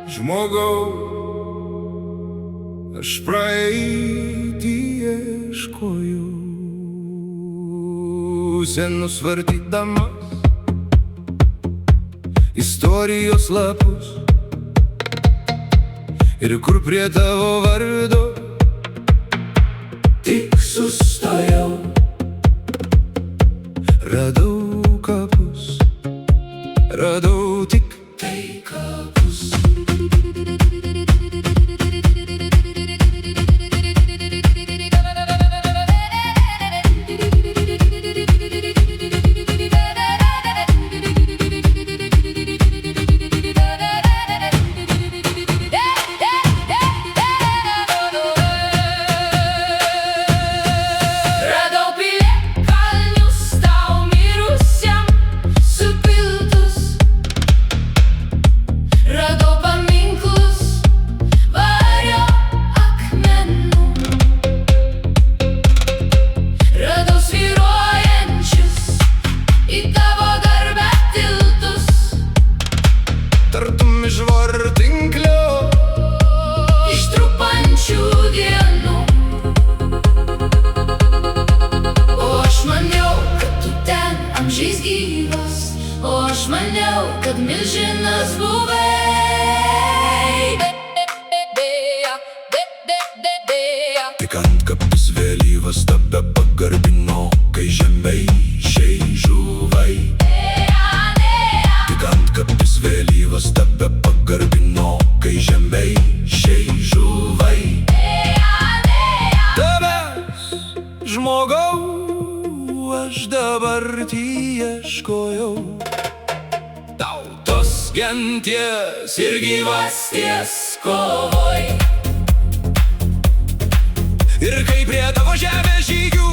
Žmogau, aš praeitį ieškoju, senus vartydamas istorijos lapus, ir kur prie tavo vardo tik sustojau, radau kapus, radau tik tai kapus. Tartum iš vartinklio, iš trupančių dienų. O aš maniau, kad tu ten amžiais gyvas, o aš maniau, kad milžinas buvai. Tik antkapis vėlyvas tave pagarbino, kai žemaičiai žuvai. Tik antkapis vėlyvas tave pagarbino, kai žemaičiai žuvai. Tavęs, žmogau, aš dabartį ieškojau, tautos, genties ir gyvasties kovoj. Ir kai prie tavo žemės žygių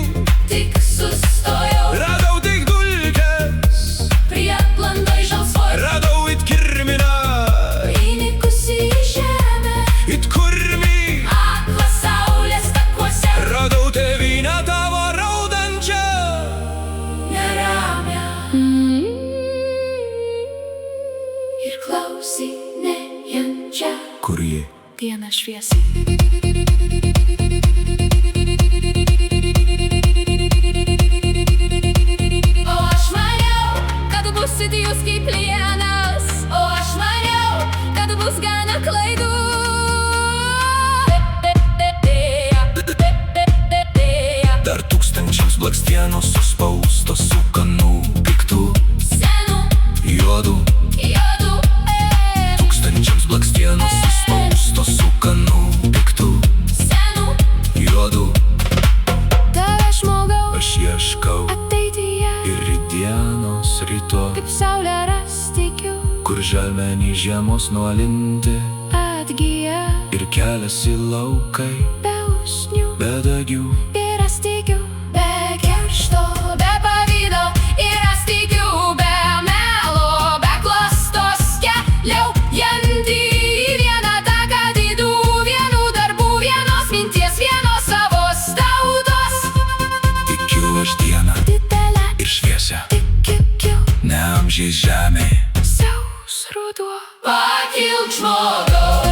tik sustojau, radau tik dulkes prie plandai žalsvoj. Radau it kirminą įnikusį į žemę, it kurmį aklą saulės takuose. Radau tėvynę tavo raudančią, neramią ir klausinėjančią. Kur ji? Diena šviesi. Jūs kaip plienas, o aš maniau, kad bus gana klaidų. Dar tūkstančiams blakstienos suspaustos sukanų piktų, senų, juodų. Tūkstančiams blakstienos suspaustos sukanų piktų, senų, juodų. Tave žmogau, aš ieškau ateityje ir rytdienos ryto. Kaip saulę rastikiu, kur žalmenį žiemos nuolinti atgyja, ir keliasi laukai be usnių, be dagių. Ir aš tikiu be keršto, be pavydo, ir aš tikiu be melo, be klastos, keliaujantį į vieną taką didų, vienų darbų, vienos minties, vienos savos tautos. Tikiu aš dieną didelę ir šviesią, ne amžiais žemė, saus ruduo. Pakilk žmogau.